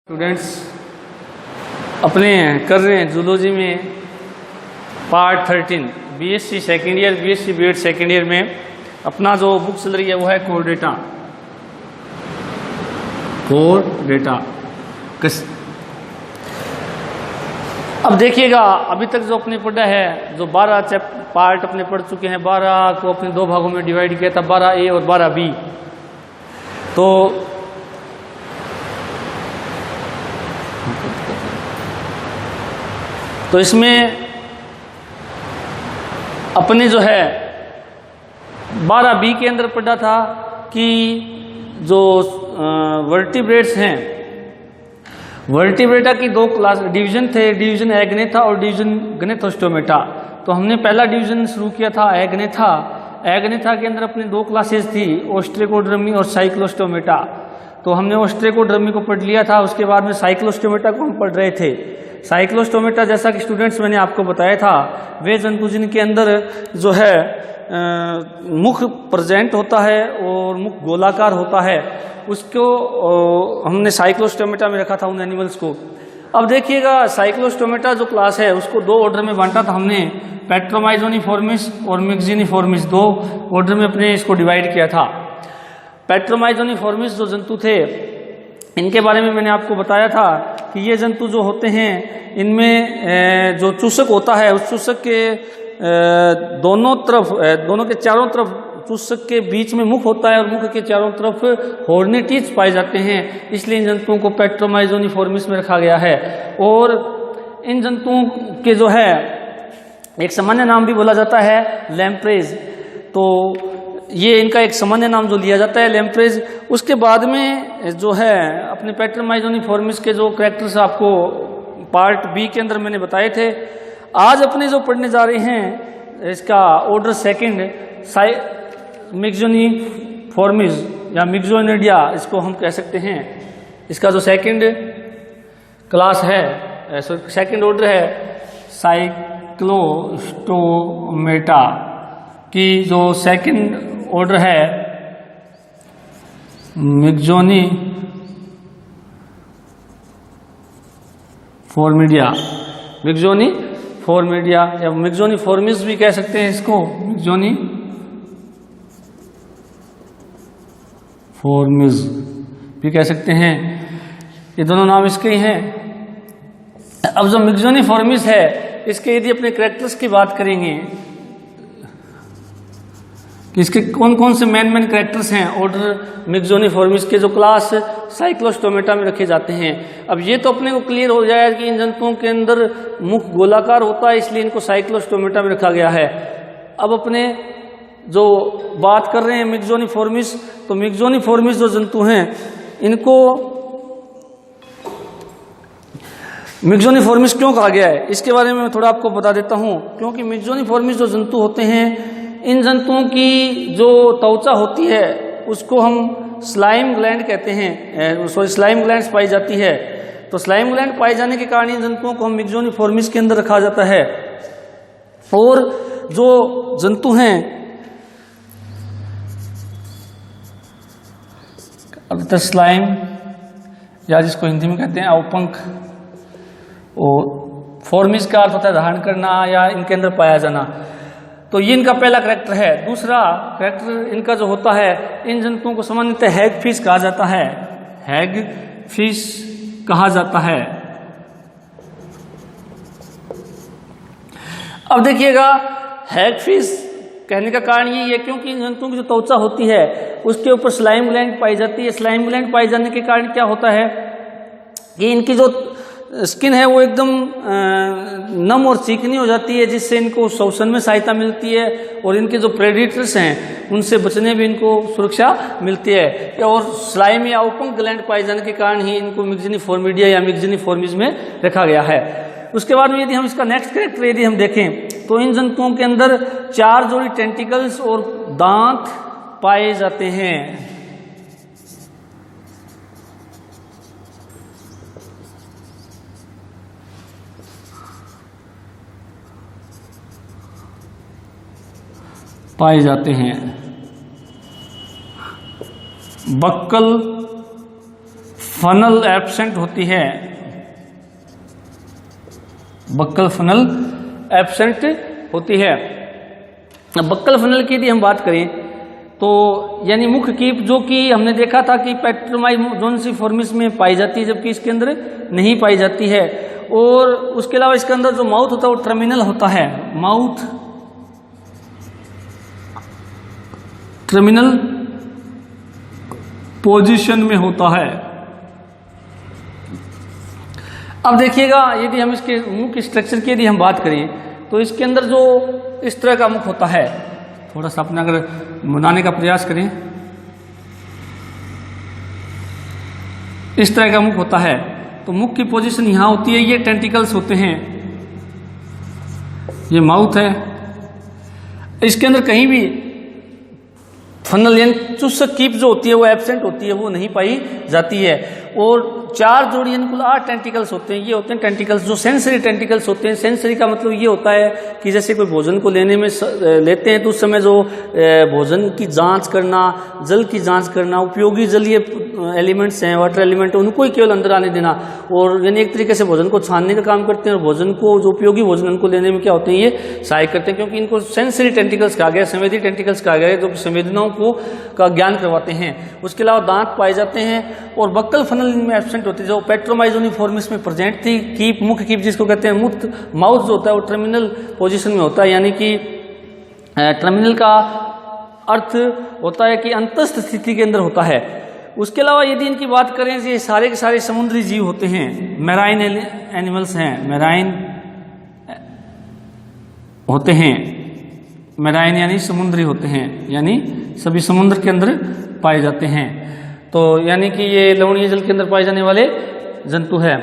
Students अपने कर रहे हैं जूलॉजी में part 13 BSc second year BSc BEd second year में अपना जो बुक चल रही है वो है कोर डेटा। अब देखिएगा अभी तक जो अपने पढ़ा है जो 12 पार्ट अपने पढ़ चुके हैं, 12 को अपने दो भागों में डिवाइड किया था, 12A और 12B। तो इसमें अपने जो है 12B के अंदर पढ़ा था कि जो वर्टिब्रेट्स हैं, वर्टिब्रेटा की दो क्लास डिवीजन थे, डिवीजन एग्नेथा और डिवीजन गनेथोस्टोमेटा। तो हमने पहला डिवीजन शुरू किया था एग्नेथा। एग्नेथा के अंदर अपने दो क्लासेस थी, ओस्ट्रेकोड्रमी और साइक्लोस्टोमेटा। तो हमने ओस्ट्रेकोड्रमी को पढ़ लिया था, उसके बाद में साइक्लोस्टोमेटा को हम पढ़ रहे थे। साइक्लोस्टोमेटा जैसा कि स्टूडेंट्स मैंने आपको बताया था, वे जंतु जिनके अंदर जो है मुख प्रेजेंट होता है और मुख गोलाकार होता है, उसको हमने साइक्लोस्टोमेटा में रखा था उन एनिमल्स को। अब देखिएगा साइक्लोस्टोमेटा जो क्लास है उसको दो ऑर्डर में बांटा था हमने, पेट्रोमाइजोनिफॉर्मिस और मिक्सिनिफॉर्मिस, दो ऑर्डर में अपने इसको डिवाइड किया था। पेट्रोमाइजोनिफॉर्मिस जो जंतु थे इनके बारे में मैंने आपको बताया था कि ये जंतु जो होते हैं इनमें जो चूसक होता है उस चूसक के दोनों के चारों तरफ चूसक के बीच में मुख होता है और मुख के चारों तरफ हॉर्नी टीथ पाए जाते हैं, इसलिए इन जंतुओं को पेट्रोमाइजोनिफॉर्मिस में रखा गया है। और इन जंतुओं के जो है एक सामान्य नाम भी बोला जाता है लैम्प्रेज। तो ये इनका एक सामान्य नाम जो लिया जाता है लैम्प्रेज। उसके बाद में जो है अपने पेट्रोमाइजोनिफॉर्मिस के जो कैरेक्टर्स आपको पार्ट बी के अंदर मैंने बताए थे। आज अपने जो पढ़ने जा रहे हैं इसका ऑर्डर सेकंड मिक्सिनिफॉर्मिस या मिक्सोनिडिया इसको हम कह सकते हैं। इसका जो सेकंड क्लास है, सेकंड ऑर्डर है साइक्लोस्टोमेटा की जो सेकंड ऑर्डर है मिक्सोनिफॉर्मिडिया या मिक्सोनिफॉर्मिस भी कह सकते हैं इसको, मिक्सोनिफॉर्मिस भी कह सकते हैं, ये दोनों नाम इसके ही हैं। अब जो मिक्सोनिफॉर्मिस है इसके यदि अपने कैरेक्टर्स की बात करेंगे कि इसके कौन कौन से मेन कैरेक्टर्स हैं ऑर्डर मिक्सोनिफॉर्मिस के जो क्लास साइक्लोस्टोमेटा में रखे जाते हैं। अब ये तो अपने को क्लियर हो जाएगा कि इन जंतुओं के अंदर मुख गोलाकार होता है, इसलिए इनको साइक्लोस्टोमेटा में रखा गया है। अब अपने जो बात कर रहे हैं मिक्सोनिफॉर्मिस, तो मिक्सोनिफॉर्मिस जो जंतु हैं इनको मिक्सोनिफॉर्मिस क्यों कहा गया है इसके बारे में मैं थोड़ा आपको बता देता हूं। क्योंकि मिक्सोनिफॉर्मिस जो जंतु होते हैं इन जंतुओं की जो त्वचा होती है उसको हम स्लाइम ग्लैंड कहते हैं, स्लाइम ग्लैंड्स पाई जाती है। तो स्लाइम ग्लैंड पाए जाने के कारण इन जंतुओं को हम मिक्सोनिफॉर्मिस के अंदर रखा जाता है। और जो जंतु हैं अब स्लाइम या जिसको हिंदी में कहते हैं अवपंख, और फॉर्मिस का अर्थ होता है धारण करना या इनके अंदर पाया जाना। तो ये इनका पहला कैरेक्टर है। दूसरा कैरेक्टर इनका जो होता है, इन जंतुओं को सामान्यतः हैगफिश कहा जाता है, हैगफिश कहा जाता है। अब देखिएगा हैगफिश कहने का कारण ये है क्योंकि इन जंतुओं की जो त्वचा होती है उसके ऊपर स्लाइम ग्लैंड पाई जाती है। स्लाइम ग्लैंड पाए जाने के कारण क्या होता है कि इनकी जो स्किन है वो एकदम नम और चिकनी हो जाती है, जिससे इनको श्वसन में सहायता मिलती है और इनके जो प्रेडेटर्स हैं उनसे बचने भी इनको सुरक्षा मिलती है। और स्लाइम या अवपंख ग्लैंड पाए जाने के कारण ही इनको मिक्सिनिफॉर्मिडिया या मिक्सिनिफॉर्मिस में रखा गया है। उसके बाद में यदि हम इसका नेक्स्ट कैरेक्टर यदि हम देखें तो इन जंतुओं के अंदर 4 जोड़ी टेंटिकल्स और दांत पाए जाते हैं। बक्कल फनल एब्सेंट होती है, बक्कल फनल एब्सेंट होती है। अब बक्कल फनल की यदि हम बात करें तो यानी मुख्य कीप जो कि हमने देखा था कि पैट्रोमाइजोन्सिफॉर्मिस में पाई जाती है, जबकि इसके अंदर नहीं पाई जाती है। और उसके अलावा इसके अंदर जो माउथ होता है वो टर्मिनल होता है, माउथ टर्मिनल पोजीशन में होता है। अब देखिएगा यदि हम इसके मुख स्ट्रक्चर की यदि हम बात करें तो इसके अंदर जो इस तरह का मुख होता है, थोड़ा सा अपना अगर बनाने का प्रयास करें, इस तरह का मुख होता है। तो मुख की पोजीशन यहां होती है, ये टेंटिकल्स होते हैं, ये माउथ है। इसके अंदर कहीं भी फनल यानी चूसक कीप जो होती है वो एब्सेंट होती है, वो नहीं पाई जाती है। और 4 जोड़ी यानी कुल 8 टेंटिकल्स होते हैं। ये होते हैं टेंटिकल्स जो सेंसरी टेंटिकल्स होते हैं। सेंसरी का मतलब ये होता है कि जैसे कोई भोजन को लेने में लेते हैं तो उस समय जो भोजन की जांच करना, जल की जांच करना, उपयोगी जलीय एलिमेंट्स हैं, वाटर एलिमेंट, उनको ही केवल अंदर आने देना। और यानी एक तरीके से भोजन को छानने का काम करते हैं और भोजन को जो उपयोगी भोजन उनको लेने में क्या होते हैं, ये सहायक करते हैं, क्योंकि इनको सेंसरी टेंटिकल्स कहा गया, संवेदी टेंटिकल्स कहा गया, जो संवेदनाओं को का ज्ञान करवाते हैं। उसके अलावा दांत पाए जाते हैं और बक्कल फनल इनमें एब्सेंट होती है, जो पैट्रोमाइजोनिफॉर्मिस में प्रेजेंट थी। कीप, मुख्य कीप जिसको कहते हैं, माउथ जो होता है वो टर्मिनल पोजीशन में होता है, यानी कि टर्मिनल का अर्थ होता है कि अंतस्थ स्थिति के अंदर होता है। उसके अलावा यदि इनकी बात करें, ये सारे के सारे समुद्री जीव होते हैं, मैराइन एनिमल्स हैं, मैराइन होते हैं, मैराइन यानी समुद्री होते हैं, यानी सभी समुद्र के अंदर पाए जाते हैं। तो यानी कि ये लवणीय जल के अंदर पाए जाने वाले जंतु है।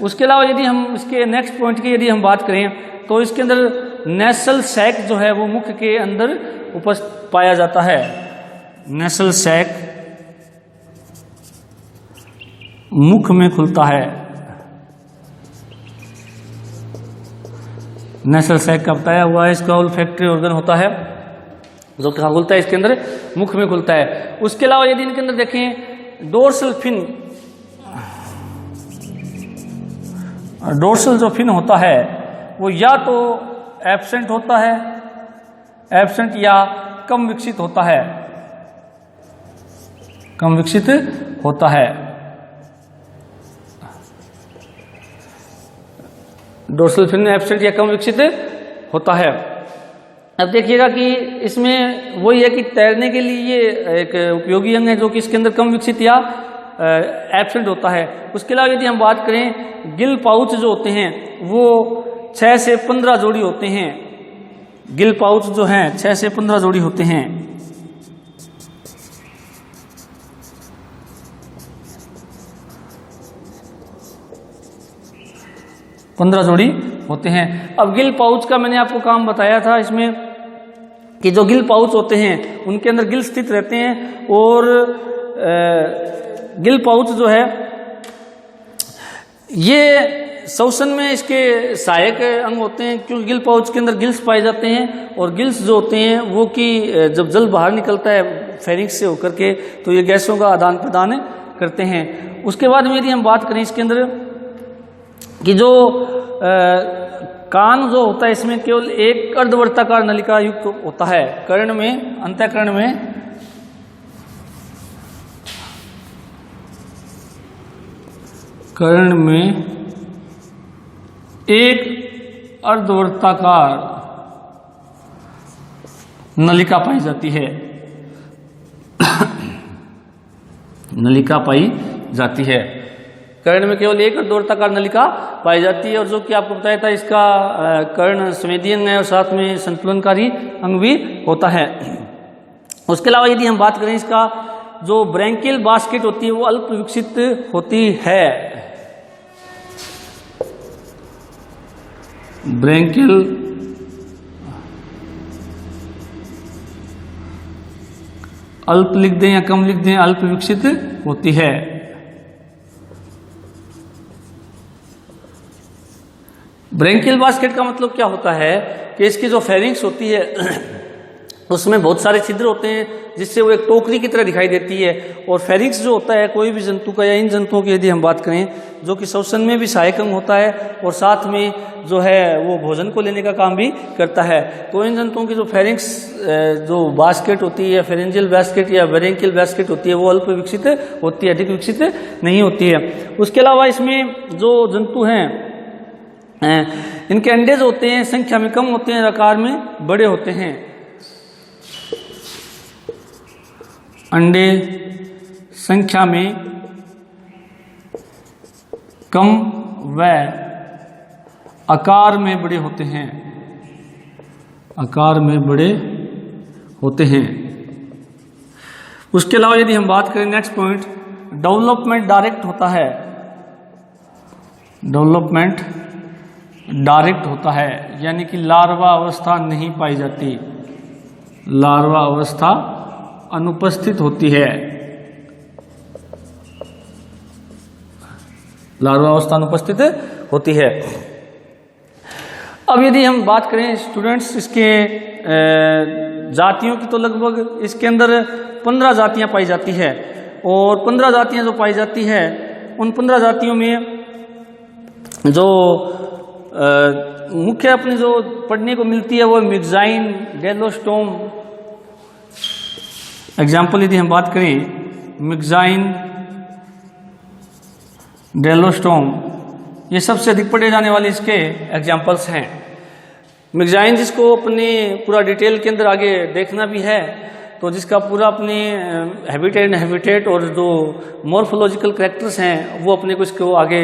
उसके अलावा यदि हम इसके नेक्स्ट पॉइंट की यदि हम बात करें तो इसके अंदर नेसल सैक जो है वो मुख के अंदर उपस्थित पाया जाता है। नेसल सैक मुख में खुलता है। नेसल सैक का बताया हुआ है, इसका ओल्फैक्टरी ऑर्गन होता है जो कहाँ खुलता है, इसके अंदर मुख में खुलता है। उसके अलावा यदि इनके अंदर देखें डोर्सल फिन, डोर्सल जो फिन होता है वो या तो एब्सेंट होता है, एब्सेंट या कम विकसित होता है, कम विकसित होता है। डोर्सल फिन एब्सेंट या कम विकसित होता है। अब देखिएगा कि इसमें वही है कि तैरने के लिए ये एक उपयोगी अंग है जो कि इसके अंदर कम विकसित या एब्सेंट होता है। उसके अलावा यदि हम बात करें, गिल पाउच जो होते हैं वो 6 से 15 जोड़ी होते हैं। गिल पाउच जो हैं 6 से 15 जोड़ी होते हैं। पंद्रह जोड़ी होते हैं। अब गिल पाउच का मैंने आपको काम बताया था इसमें कि जो गिल पाउच होते हैं उनके अंदर गिल स्थित रहते हैं और गिल पाउच जो है ये श्वसन में इसके सहायक अंग होते हैं, क्योंकि गिल पाउच के अंदर गिल्स पाए जाते हैं और गिल्स जो होते हैं वो कि जब जल बाहर निकलता है फेरिंक्स से होकर के तो ये गैसों का आदान प्रदान करते हैं। उसके बाद में यदि हम बात करें इसके अंदर कि जो कान जो होता है इसमें केवल एक अर्धवर्ताकार नलिका युक्त होता है। कर्ण में, अंतःकरण में कर्ण में एक अर्धवर्ताकार नलिका पाई जाती है, नलिका पाई जाती है। कर्ण में केवल एक अर्धवर्ताकार नलिका पाई जाती है और जो कि आपको बताया था इसका कर्ण संवेदी अंग है और साथ में संतुलनकारी अंग भी होता है। उसके अलावा यदि हम बात करें इसका जो ब्रैंकियल बास्केट होती है वो अल्प विकसित होती है। ब्रैंकियल अल्प लिख दें या कम लिख दें, अल्प विकसित होती है। ब्रैंकियल बास्केट का मतलब क्या होता है कि इसकी जो फेरिंक्स होती है उसमें बहुत सारे छिद्र होते हैं जिससे वो एक टोकरी की तरह दिखाई देती है। और फेरिंक्स जो होता है कोई भी जंतु का या इन जंतुओं की यदि हम बात करें, जो कि श्वसन में भी सहायक अंग होता है और साथ में जो है वो भोजन को लेने का काम भी करता है। तो इन जंतुओं की जो फेरिंक्स जो बास्केट होती है, फेरेंजियल बास्केट या ब्रैंकियल बास्केट होती है, वो अल्प विकसित होती है, अधिक विकसित नहीं होती है। उसके अलावा इसमें जो जंतु हैं इनके अंडे जो होते हैं संख्या में कम होते हैं, आकार में बड़े होते हैं। अंडे संख्या में कम व आकार में बड़े होते हैं, आकार में बड़े होते हैं। उसके अलावा यदि हम बात करें नेक्स्ट पॉइंट, डेवलपमेंट डायरेक्ट होता है, डेवलपमेंट डायरेक्ट होता है, यानी कि लार्वा अवस्था नहीं पाई जाती, लार्वा अवस्था अनुपस्थित होती है, लार्वा अवस्था अनुपस्थित होती है। अब यदि हम बात करें स्टूडेंट्स इसके जातियों की, तो लगभग इसके अंदर 15 जातियां पाई जाती है। और 15 जातियां जो पाई जाती है उन 15 जातियों में जो मुख्य अपनी जो पढ़ने को मिलती है वो मिक्साइन, डेलोस्टोम। एग्जाम्पल यदि हम बात करें, मिक्साइन, डेलोस्टोम, ये सबसे अधिक पढ़े जाने वाले इसके एग्जाम्पल्स हैं। मिक्साइन जिसको अपने पूरा डिटेल के अंदर आगे देखना भी है, तो जिसका पूरा अपने हैबिटेट और जो मॉर्फोलॉजिकल कैरेक्टर्स हैं वो अपने को इसको आगे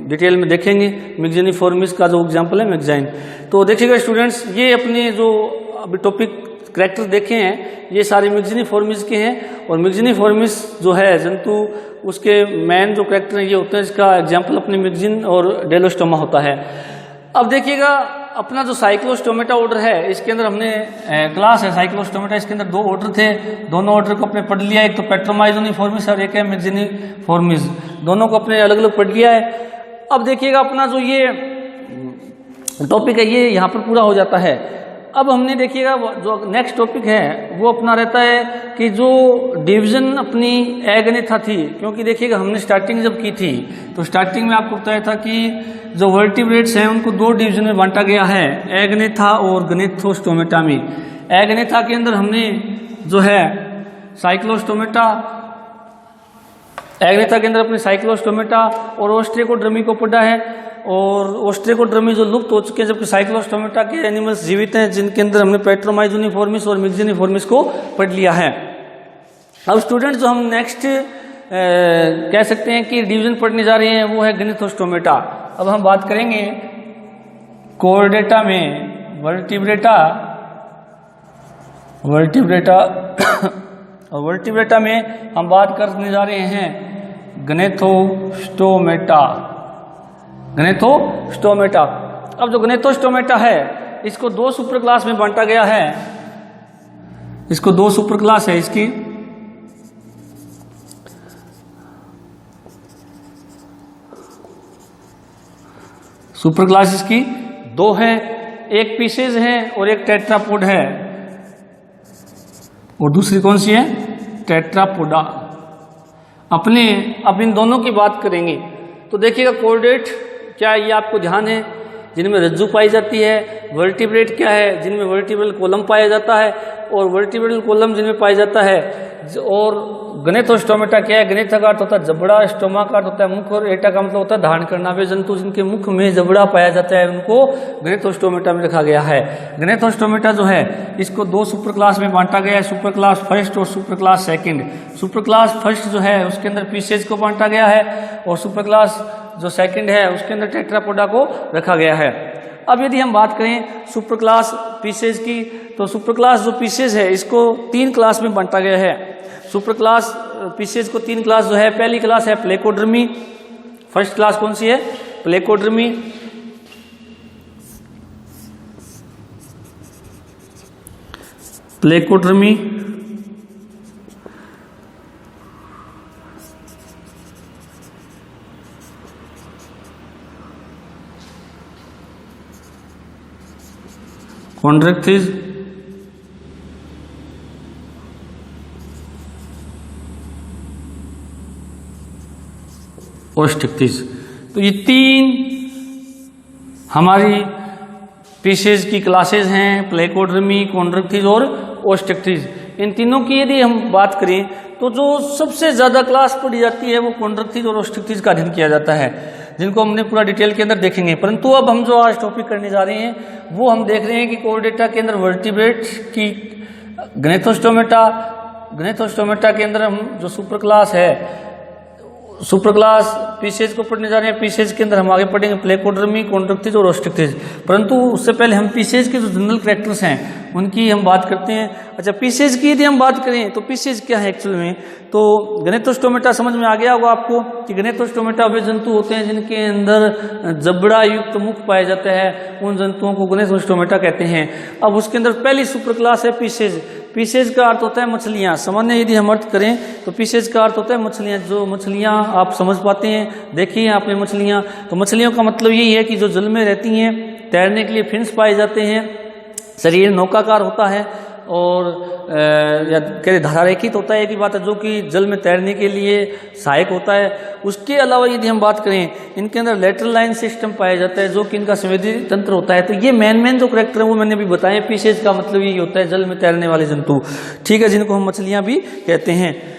डिटेल में देखेंगे। मिक्सिनिफॉर्मिस का जो एग्जाम्पल है मिक्साइन, तो देखिएगा स्टूडेंट्स, ये अपने जो अभी टॉपिक कैरेक्टर देखे हैं ये सारे मिक्सिनिफॉर्मिस के हैं। और मिक्सिनिफॉर्मिस जो है जंतु, उसके मेन जो कैरेक्टर ये होते हैं, इसका एग्जाम्पल अपने मिक्सिन और डेलोस्टोमा होता है। अब देखिएगा अपना जो साइक्लोस्टोमेटा ऑर्डर है, इसके अंदर हमने क्लास है साइक्लोस्टोमेटा, इसके अंदर 2 ऑर्डर थे, दोनों ऑर्डर को अपने पढ़ लिया। एक तो पेट्रोमाइजोनिफॉर्मिस और एक है मिक्सिनिफॉर्मिस, दोनों को अपने अलग अलग पढ़ लिया है। अब देखिएगा अपना जो ये टॉपिक है ये यहाँ पर पूरा हो जाता है। अब हमने देखिएगा जो नेक्स्ट टॉपिक है वो अपना रहता है कि जो डिवीजन अपनी एगनेथा थी, क्योंकि देखिएगा हमने स्टार्टिंग जब की थी तो स्टार्टिंग में आपको बताया था कि जो वर्टिब्रेट्स हैं उनको 2 डिवीजन में बांटा गया है, एगनेथा और गनेथोस्टोमेटा में। एगनेथा के अंदर हमने जो है साइक्लोस्टोमेटा, एगनेथा के अंदर अपने साइक्लोस्टोमेटा और ओस्ट्रेकोड्रमी को पढ़ा है। और ओस्ट्रेकोड्रमी जो लुप्त हो चुके हैं, जबकि साइक्लोस्टोमेटा के एनिमल्स जीवित हैं, जिनके अंदर हमने पेट्रोमाइजोनिफॉर्मिस और मिक्सिनिफॉर्मिस को पढ़ लिया है। अब स्टूडेंट जो हम नेक्स्ट कह सकते हैं कि डिवीजन पढ़ने जा रहे हैं वो है गनेथोस्टोमेटा। अब हम बात करेंगे कोर्डेटा में वर्टिब्रेटा और वर्टिब्रेटा में हम बात करने जा रहे हैं गनेथोस्टोमेटा। अब जो गनेथोस्टोमेटा है इसको 2 सुपर क्लास में बांटा गया है, इसको 2 सुपर क्लास है इसकी। सुपर क्लास इसकी 2 है, एक पीसेज है और एक टेट्रापोड है, और दूसरी कौन सी है, टेट्रापोडा। अब इन दोनों की बात करेंगे तो देखिएगा कोर्डेट क्या है ये आपको ध्यान है, जिनमें रज्जु पाई जाती है। वर्टिब्रेट क्या है, जिनमें वर्टिब्रल कॉलम पाया जाता है, और वर्टिब्रल कॉलम जिनमें पाया जाता है। और गनेथोस्टोमेटा क्या है, गनेथा का अर्थ होता है जबड़ा, स्टोमा का अर्थ होता है मुख, और एटा का मतलब होता है धारण करना। वे जंतु जिनके मुख में जबड़ा पाया जाता है उनको गनेथोस्टोमेटा में रखा गया है। गनेथोस्टोमेटा जो है इसको 2 सुपर क्लास में बांटा गया है, सुपर क्लास फर्स्ट और super class second. Super class first जो है उसके अंदर पीसेज को बांटा गया है, और सुपर क्लास जो सेकंड है उसके अंदर टेट्रापोडा को रखा गया है। अब यदि हम बात करें सुपर क्लास पीसेज की, तो सुपर क्लास जो पीसेज है इसको 3 क्लास में बांटा गया है। सुपर क्लास पीसेज को 3 क्लास जो है, पहली क्लास है प्लेकोड्रमी। फर्स्ट क्लास कौन सी है, प्लेकोड्रमी। प्लेकोड्रमी कॉन्ड्रेक्थिस ओस्टिक्टिस। तो ये 3 हमारी फिशेज की क्लासेज हैं, प्लेकोड्रमी, कॉन्ड्रक्टिस और ओस्टिक्टिस। इन तीनों की यदि हम बात करें तो जो सबसे ज़्यादा क्लास पढ़ी जाती है वो कॉन्ड्रक्टिस और ओस्टिक्टिस का अध्ययन किया जाता है, जिनको हमने पूरा डिटेल के अंदर देखेंगे। परंतु अब हम जो आज टॉपिक करने जा रहे हैं वो हम देख रहे हैं कि कोर्डेटा के अंदर वर्टिब्रेट की ग्नेथोस्टोमेटा के अंदर हम जो सुपर क्लास है, सुपर क्लास फिशेज को पढ़ने जा रहे हैं। फिशेज के अंदर हम आगे पढ़ेंगे प्लेकोड्रमी, कॉन्ड्रक्टिस और ओस्टिक्टिस। परंतु उससे पहले हम फिशेज के जो जनरल कैरेक्टर्स हैं उनकी हम बात करते हैं। अच्छा, फिशेज की यदि हम बात करें तो फिशेज क्या है एक्चुअल में, तो ग्नेथोस्टोमेटा समझ में आ गया होगा आपको कि ग्नेथोस्टोमेटा वे जंतु होते हैं जिनके अंदर जबड़ा युक्त मुख पाया जाता है, उन जंतुओं को ग्नेथोस्टोमेटा कहते हैं। अब उसके अंदर पहली सुपर क्लास है फिशेज। फिशेज का अर्थ होता है मछलियाँ। सामान्य यदि हम अर्थ करें तो फिशेज का अर्थ होता है मछलियाँ। जो मछलियाँ आप समझ पाते हैं, देखी हैं आपने मछलियाँ, तो मछलियों का मतलब यही है कि जो जल में रहती हैं, तैरने के लिए फिन्स पाए जाते हैं, शरीर नौकाकार होता है और या कह धारारेखित होता है, एक ही बात है, जो कि जल में तैरने के लिए सहायक होता है। उसके अलावा यदि हम बात करें, इनके अंदर लेटरल लाइन सिस्टम पाया जाता है, जो कि इनका संवेदी तंत्र होता है। तो ये मेन जो करेक्टर है वो मैंने अभी बताए। फिशेज का मतलब यही होता है जल में तैरने वाले जंतु, ठीक है, जिनको हम मछलियाँ भी कहते हैं।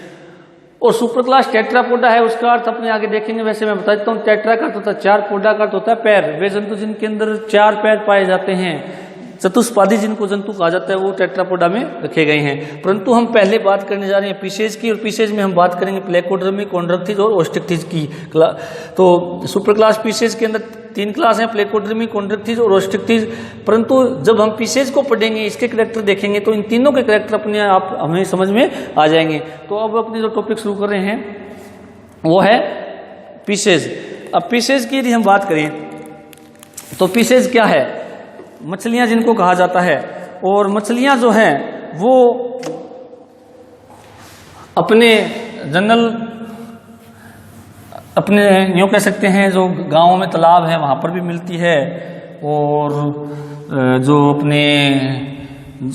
और सुपर क्लास टेट्रापोडा है, उसका अर्थ अपने आगे देखेंगे। वैसे मैं बता देता हूँ, टेट्रा का अर्थ होता है 4, पोडा का अर्थ होता है पैर। वे जंतु जिनके अंदर 4 पैर पाए जाते हैं, चतुष्पादी जिनको जंतु कहा जाता है, वो टेट्रापोडा में रखे गए हैं। परंतु हम पहले बात करने जा रहे हैं फिशेज की, और फिशेज में हम बात करेंगे प्लेकोड्रमी, कॉन्ड्रक्टिस और ओस्टिक्टिस की। तो सुपर क्लास फिशेज के अंदर 3 क्लास हैं, प्लेकोड्रमी, कॉन्ड्रक्टिस और ओस्टिक्टिस। परंतु जब हम फिशेज को पढ़ेंगे, इसके कैरेक्टर देखेंगे, तो इन तीनों के कैरेक्टर अपने आप हमें समझ में आ जाएंगे। तो अब अपने जो टॉपिक शुरू कर रहे हैं वो है फिशेज। अब फिशेज की यदि हम बात करें तो फिशेज क्या है, मछलियां जिनको कहा जाता है। और मछलियां जो हैं वो अपने जनरल अपने यूँ कह सकते हैं, जो गाँव में तालाब है वहाँ पर भी मिलती है, और जो अपने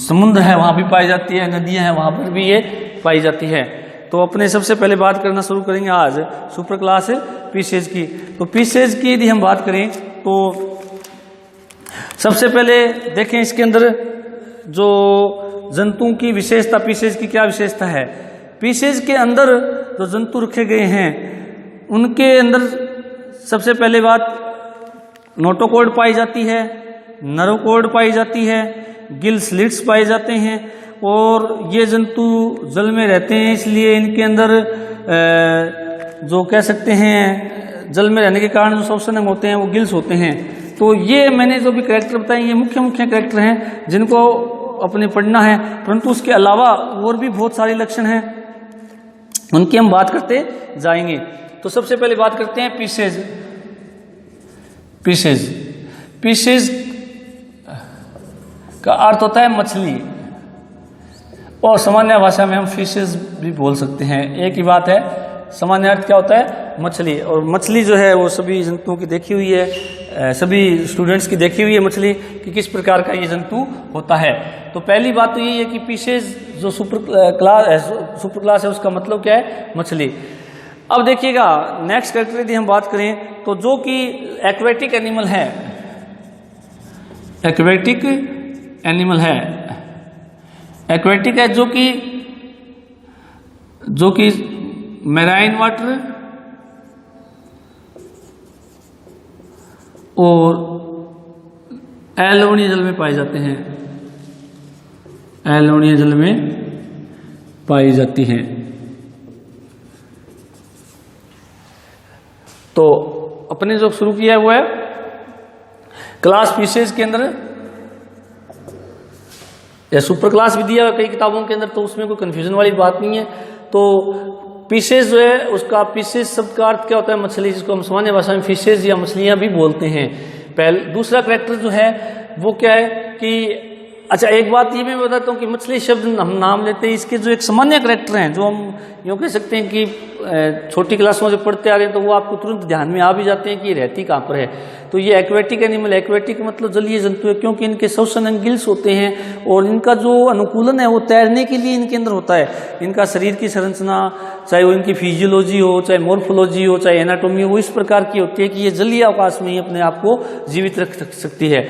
समुद्र है वहाँ भी पाई जाती है, नदियाँ हैं वहाँ पर भी ये पाई जाती है। तो अपने सबसे पहले बात करना शुरू करेंगे आज सुपर क्लास फिशेज की। तो फिशेज की यदि हम बात करें तो सबसे पहले देखें इसके अंदर जो जंतुओं की विशेषता, फिशेज की क्या विशेषता है। फिशेज के अंदर जो जंतु रखे गए हैं उनके अंदर सबसे पहले बात नोटोकॉर्ड पाई जाती है, नरोकॉर्ड पाई जाती है, गिल स्लिट्स पाए जाते हैं। और ये जंतु जल में रहते हैं, इसलिए इनके अंदर जो कह सकते हैं जल में रहने के कारण जो श्वसन अंग होते हैं वो गिल्स होते हैं। तो ये मैंने जो भी कैरेक्टर बताए ये मुख्य कैरेक्टर हैं जिनको अपने पढ़ना है। परंतु उसके अलावा और भी बहुत सारे लक्षण हैं, उनकी हम बात करते जाएंगे। तो सबसे पहले बात करते हैं फिशेज। फिशेज का अर्थ होता है मछली, और सामान्य भाषा में हम फिशेज भी बोल सकते हैं। एक ही बात है, सामान्य अर्थ क्या होता है, मछली। और मछली जो है वो सभी जंतुओं की देखी हुई है, सभी स्टूडेंट्स की देखी हुई है मछली कि किस प्रकार का ये जंतु होता है। तो पहली बात तो यही है कि फिशेज जो सुपर क्लास है उसका मतलब क्या है, मछली। अब देखिएगा नेक्स्ट कैरेक्टर यदि हम बात करें तो जो कि एक्वेटिक एनिमल है, एक्वेटिक है जो कि मैराइन वाटर और एलोनिया जल में पाए जाते हैं, एलोनिया जल में पाई जाती हैं। तो अपने जो शुरू किया है वो है क्लास फिशेज के अंदर, या सुपर क्लास भी दिया कई किताबों के अंदर, तो उसमें कोई कंफ्यूजन वाली बात नहीं है। तो फिशेज जो है उसका फिशेज शब्द का अर्थ क्या होता है, मछली, जिसको हम सामान्य भाषा में फिशेज या मछलियां भी बोलते हैं। दूसरा कैरेक्टर जो है वो क्या है कि अच्छा, एक बात ये मैं बताता हूँ कि मछली शब्द हम नाम लेते हैं, इसके जो एक सामान्य करैक्टर हैं, जो हम यूँ कह सकते हैं कि छोटी क्लासों से पढ़ते आ रहे हैं, तो वो आपको तुरंत ध्यान में आ भी जाते हैं कि ये रहती कहाँ पर है। तो ये एक्वेटिक एनिमल, एक्वेटिक मतलब जलीय जंतु है, क्योंकि इनके श्वसन अंग गिल्स होते हैं और इनका जो अनुकूलन है वो तैरने के लिए इनके अंदर होता है। इनका शरीर की संरचना, चाहे वो इनकी फिजियोलॉजी हो, चाहे मॉर्फोलॉजी हो, चाहे एनाटोमी हो, वो इस प्रकार की होती है कि ये जलीय अवकाश में ही अपने आप को जीवित रख सकती है।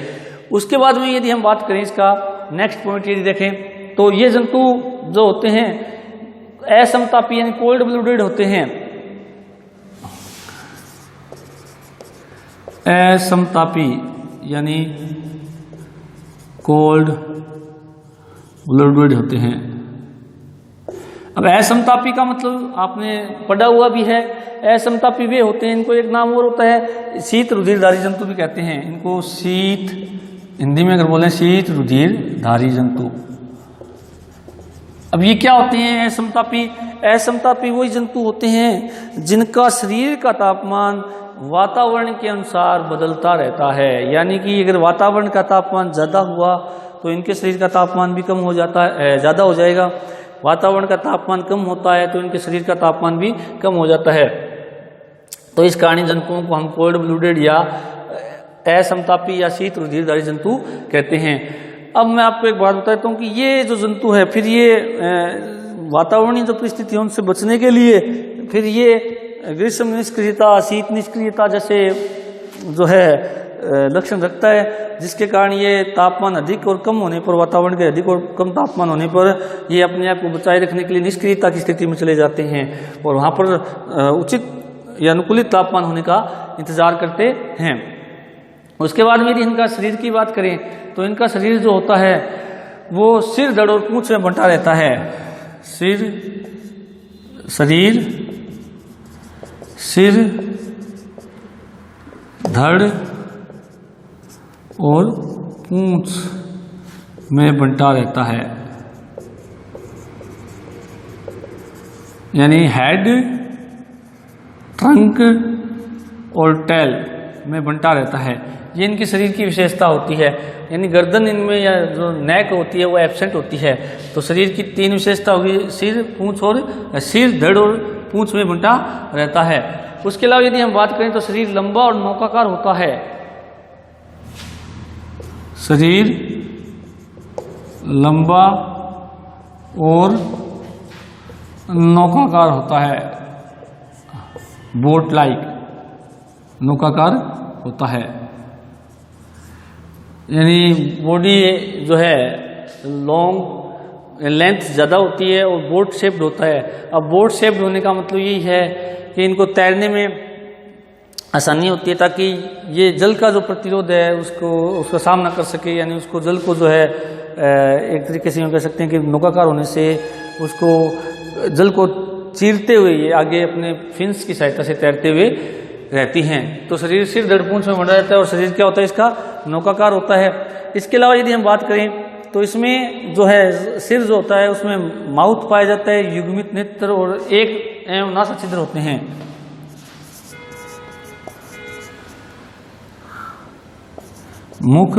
उसके बाद में यदि हम बात करें इसका नेक्स्ट पॉइंट यदि देखें, तो ये जंतु जो होते हैं असमतापी यानी कोल्ड ब्लूडेड होते हैं। असमतापी यानी कोल्ड ब्लूडेड होते हैं। अब असमतापी का मतलब आपने पढ़ा हुआ भी है। असमतापी वे होते हैं, इनको एक नाम और होता है शीत रुधिरधारी जंतु भी कहते हैं। इनको शीत, हिंदी में अगर बोलें शीत रुधिरधारी जंतु। अब ये क्या होते हैं असमतापी? असमतापी वही जंतु होते हैं जिनका शरीर का तापमान वातावरण के अनुसार बदलता रहता है। यानी कि अगर वातावरण का तापमान ज़्यादा हुआ तो इनके शरीर का तापमान भी कम हो जाता है, ज़्यादा हो जाएगा। वातावरण का तापमान कम होता है तो इनके शरीर का तापमान भी कम हो जाता है। तो इस कारण जंतुओं को हम कोल्ड ब्लूडेड या असमतापी या शीत रुधिरधारी जंतु कहते हैं। अब मैं आपको एक बात बताता हूँ कि ये जो जंतु है, फिर ये वातावरणीय जो परिस्थितियों उनसे बचने के लिए फिर ये ग्रीष्म निष्क्रियता, शीत निष्क्रियता जैसे जो है लक्षण रखता है, जिसके कारण ये तापमान अधिक और कम होने पर, वातावरण के अधिक और कम तापमान होने पर ये अपने आप को बचाए रखने के लिए निष्क्रियता की स्थिति में चले जाते हैं और वहाँ पर उचित या अनुकूलित तापमान होने का इंतजार करते हैं। उसके बाद में यदि इनका शरीर की बात करें तो इनका शरीर जो होता है वो सिर, धड़ और पूंछ में बंटा रहता है। शरीर सिर, धड़ और पूंछ में बंटा रहता है। यानी हेड, ट्रंक और टेल में बंटा रहता है। ये इनके शरीर की विशेषता होती है। यानी गर्दन इनमें या जो नेक होती है वो एब्सेंट होती है। तो शरीर की तीन विशेषता होगी, सिर, पूंछ और सिर, धड़ और पूंछ में बंटा रहता है। उसके अलावा यदि हम बात करें तो शरीर लंबा और नौकाकार होता है। शरीर लंबा और नौकाकार होता है, बोट लाइक नौकाकार होता है। यानी बॉडी जो है लॉन्ग, लेंथ ज़्यादा होती है और बोट शेप्ड होता है। अब बोट शेप्ड होने का मतलब यही है कि इनको तैरने में आसानी होती है, ताकि ये जल का जो प्रतिरोध है उसका सामना कर सके। यानी उसको जल को जो है एक तरीके से यूँ कह सकते हैं कि नौकाकार होने से उसको जल को चीरते हुए ये आगे अपने फिन्स की सहायता से तैरते हुए रहती हैं। तो शरीर सिर, धड़, पूंछ में बंटा रहता है और शरीर क्या होता है इसका? नौकाकार होता है। इसके अलावा यदि हम बात करें तो इसमें जो है सिर जो होता है उसमें माउथ पाया जाता है, युग्मित नेत्र और एक एवं नासा छिद्र होते हैं। मुख,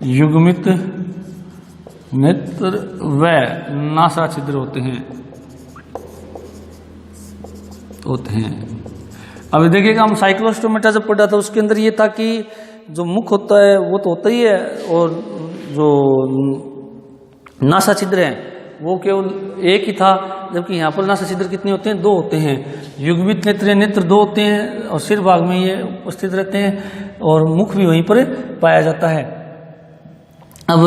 युग्मित नेत्र व नासा छिद्र होते हैं। अब देखिएगा, हम साइक्लोस्टोमेटा जब पढ़ा था उसके अंदर ये था कि जो मुख होता है वो तो होता ही है और जो नासा छिद्र हैं वो केवल एक ही था, जबकि यहाँ पर नासा छिद्र कितने होते हैं? 2 होते हैं। युग्मित नेत्र, नेत्र 2 होते हैं और सिर भाग में ये उपस्थित रहते हैं और मुख भी वहीं पर पाया जाता है। अब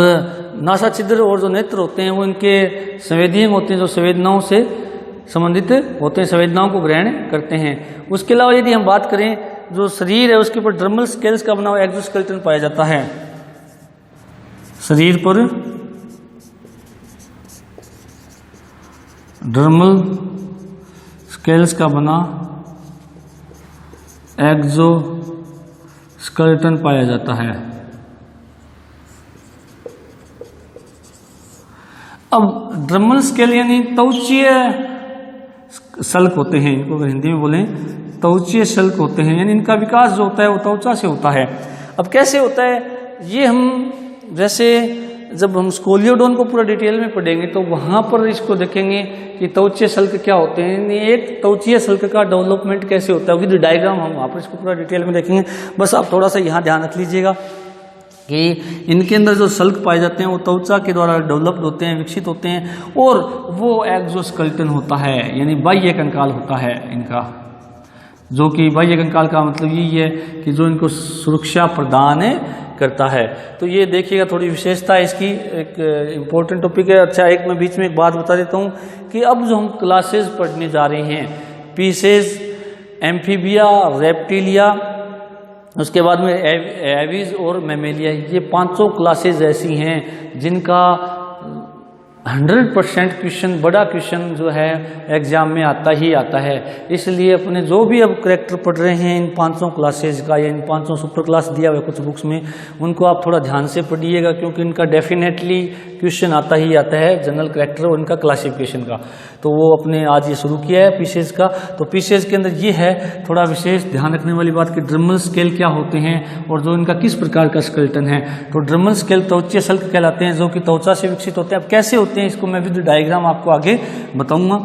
नासा छिद्र और जो नेत्र होते हैं वो इनके संवेदी अंग होते हैं, जो संवेदनाओं से संबंधित होते हैं, संवेदनाओं को ग्रहण करते हैं। उसके अलावा यदि हम बात करें, जो शरीर है उसके ऊपर ड्रमल स्केल्स का बना हुआ एक्सोस्केलेटन पाया जाता है। शरीर पर ड्रमल स्केल्स का बना एक्सोस्केलेटन पाया जाता है। अब ड्रमल स्केल यानी त्वचीय शल्क होते हैं, इनको अगर हिंदी में बोलें त्वचीय शल्क होते हैं। यानी इनका विकास जो होता है वो त्वचा से होता है। अब कैसे होता है ये हम जैसे जब हम स्कोलियोडोन को पूरा डिटेल में पढ़ेंगे तो वहाँ पर इसको देखेंगे कि त्वचीय सल्क क्या होते हैं, एक त्वचीय सल्क का डेवलपमेंट कैसे होता है, विद डायग्राम हम वहाँ पर इसको पूरा डिटेल में देखेंगे। बस आप थोड़ा सा यहाँ ध्यान रख लीजिएगा कि इनके अंदर जो सल्क पाए जाते हैं वो त्वचा के द्वारा डेवलप्ड होते हैं, विकसित होते हैं, और वो एक्सोस्केलेटन होता है, यानी बाह्य कंकाल होता है इनका, जो कि बाह्य कंकाल का मतलब यही है कि जो इनको सुरक्षा प्रदान करता है। तो ये देखिएगा थोड़ी विशेषता है इसकी, एक इम्पोर्टेंट टॉपिक है। अच्छा, एक मैं बीच में एक बात बता देता हूँ कि अब जो हम क्लासेस पढ़ने जा रहे हैं, पीसेस, एम्फीबिया, रेप्टिलिया, उसके बाद में एविज और मैमेलिया, ये 500 क्लासेस ऐसी हैं जिनका 100% क्वेश्चन, बड़ा क्वेश्चन जो है एग्जाम में आता ही आता है। इसलिए अपने जो भी अब करेक्टर पढ़ रहे हैं इन 500 क्लासेज का, या इन 500 सुपर क्लास दिया हुआ है कुछ बुक्स में, उनको आप थोड़ा ध्यान से पढ़िएगा, क्योंकि इनका डेफिनेटली क्वेश्चन आता ही आता है जनरल करेक्टर और इनका क्लासिफिकेशन का। तो वो अपने आज ये शुरू किया है पीसेज का। तो पीसेज के अंदर ये है थोड़ा विशेष ध्यान रखने वाली बात कि ड्रमल स्केल क्या होते हैं और जो इनका किस प्रकार का स्केलेटन है। तो ड्रमल स्केल त्वचीय सल्क कहलाते हैं, जो कि त्वचा से विकसित होते हैं। अब कैसे होते हैं इसको मैं विद डायग्राम आपको आगे बताऊंगा।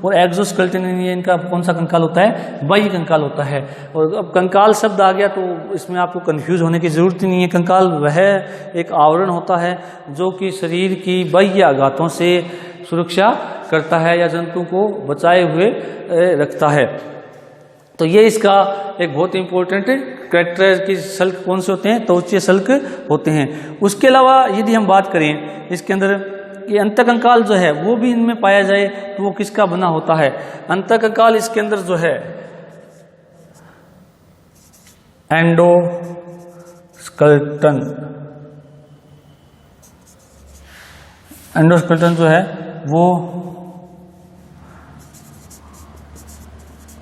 और एक्सोस्केलेटन ये इनका कौन सा कंकाल होता है, बाह्य कंकाल होता है। और अब कंकाल शब्द आ गया तो इसमें आपको कंफ्यूज होने की जरूरत ही नहीं है। कंकाल वह एक आवरण होता है जो कि शरीर की बाह्य आघातों से सुरक्षा करता है या जंतु को बचाए हुए रखता है। तो ये इसका एक बहुत इंपॉर्टेंट कैरेक्टर की सल्क कौन से होते हैं, त्वचीय सल्क होते हैं। उसके अलावा यदि हम बात करें इसके अंदर ये अंतःकंकाल जो है वो भी इनमें पाया जाए तो वो किसका बना होता है। अंतःकंकाल इसके अंदर जो है एंडोस्केलेटन, एंडोस्केलेटन जो है वो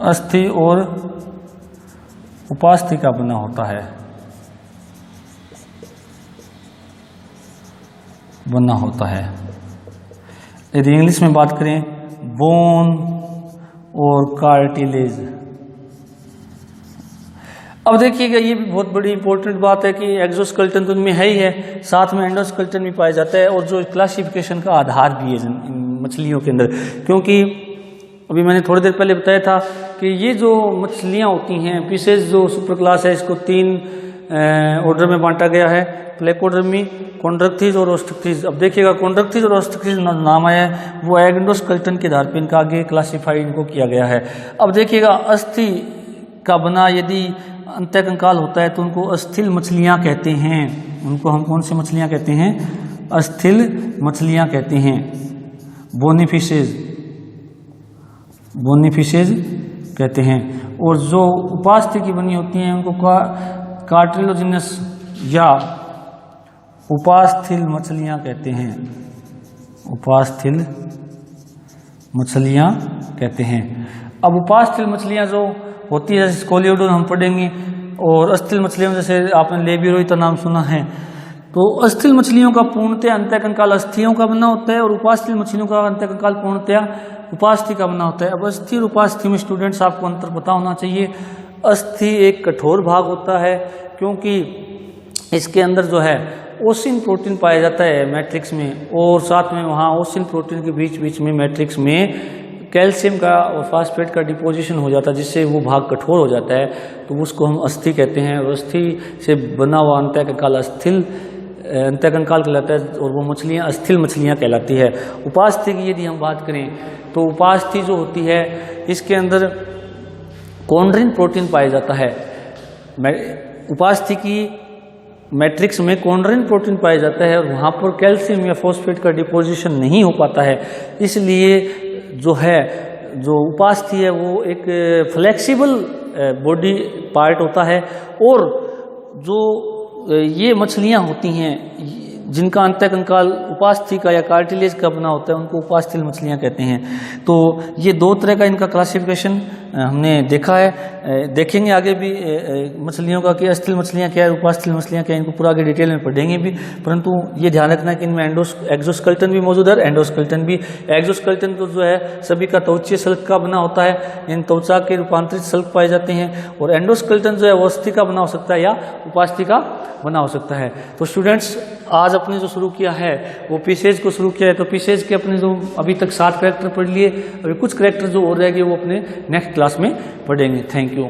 अस्थि और उपास्थि का बना होता है, बना होता है। यदि इंग्लिश में बात करें बोन और कार्टिलेज। अब देखिएगा ये भी बहुत बड़ी इंपॉर्टेंट बात है कि एक्सोस्केलेटन तो इनमें है ही है, साथ में एंडोस्केलेटन भी पाया जाता है, और जो क्लासिफिकेशन का आधार भी है इन मछलियों के अंदर। क्योंकि अभी मैंने थोड़ी देर पहले बताया था कि ये जो मछलियाँ होती हैं, पीसेज जो सुपर क्लास है, इसको 3 ऑर्डर में बांटा गया है, प्लेकोडर्मी, कॉन्ड्रक्थिस और ओस्ट्रिक्थिस। अब देखिएगा कॉन्ड्रक्थिस और ओस्ट्रिक्थिस नाम आया है वो एंडोस्केलेटन के आधार पर इनका आगे क्लासीफाई इनको किया गया है। अब देखिएगा अस्थि का बना यदि अंतःकंकाल होता है तो उनको अस्थिल मछलियाँ कहते हैं। उनको हम कौन सी मछलियाँ कहते हैं, अस्थिल मछलियाँ कहते हैं, बोनीफिशेज, बोनीफिशेज कहते हैं। और जो उपास्थि की बनी होती हैं उनको कार्टिलेजिनस या उपास्थिल मछलियाँ कहते हैं, उपास्थिल मछलियाँ कहते हैं। अब उपास्थिल मछलियाँ जो होती है, जैसे स्कोलियोडोन हम पढ़ेंगे, और अस्थिल मछलियों जैसे आपने लेबियोरोइता नाम सुना है। तो अस्थिल मछलियों का पूर्णतया अंतःकंकाल अस्थियों का बना होता है और उपास्थिल मछलियों का अंतःकंकाल पूर्णतया उपास्थि का बना होता है। अब अस्थि और उपास्थि में स्टूडेंट्स आपको अंतर पता होना चाहिए। अस्थि एक कठोर भाग होता है क्योंकि इसके अंदर जो है ओसिन प्रोटीन पाया जाता है मैट्रिक्स में, और साथ में वहाँ ओसिन प्रोटीन के बीच बीच में मैट्रिक्स में कैल्शियम का और फास्फेट का डिपोजिशन हो जाता है, जिससे वो भाग कठोर हो जाता है, तो उसको हम अस्थि कहते हैं। और अस्थि से बना हुआ अंतःकंकाल अस्थिल अंतःकंकाल कहलाता है, और वो मछलियाँ अस्थिल मछलियाँ कहलाती है। उपास्थि की यदि हम बात करें तो उपास्थि जो होती है इसके अंदर कॉन्ड्रिन प्रोटीन पाया जाता है। उपास्थि की मैट्रिक्स में कॉन्ड्रिन प्रोटीन पाया जाता है और वहाँ पर कैल्शियम या फॉस्फेट का डिपोजिशन नहीं हो पाता है, इसलिए जो है जो उपास्थि है वो एक फ्लेक्सिबल बॉडी पार्ट होता है। और जो ये मछलियाँ होती हैं जिनका अंतःकंकाल उपास्थि का या कार्टिलेज का बना होता है उनको उपास्थिल मछलियाँ कहते हैं। तो ये 2 तरह का इनका क्लासिफिकेशन हमने देखा है, देखेंगे आगे भी मछलियों का कि अस्थिल मछलियाँ क्या है, उपास्थल मछलियाँ क्या है, इनको पूरा आगे डिटेल में पढ़ेंगे भी। परंतु ये ध्यान रखना कि इनमें एक्सोस्केलेटन भी मौजूद है, एंडोस्केलेटन भी। एक्सोस्केलेटन तो जो है सभी का त्वचीय सल्क का बना होता है, इन त्वचा के रूपांतरित सल्क पाए जाते हैं। और एंडोस्केलेटन जो है वो अस्थि का बना हो सकता है या उपास्थि का बना हो सकता है। तो स्टूडेंट्स, आज अपने जो शुरू किया है वो पीसेज को शुरू किया है। तो पीसेज के अपने जो अभी तक 7 कैरेक्टर पढ़ लिए, अभी कुछ कैरेक्टर जो और रह गए वो अपने नेक्स्ट क्लास में पढ़ेंगे। Thank you.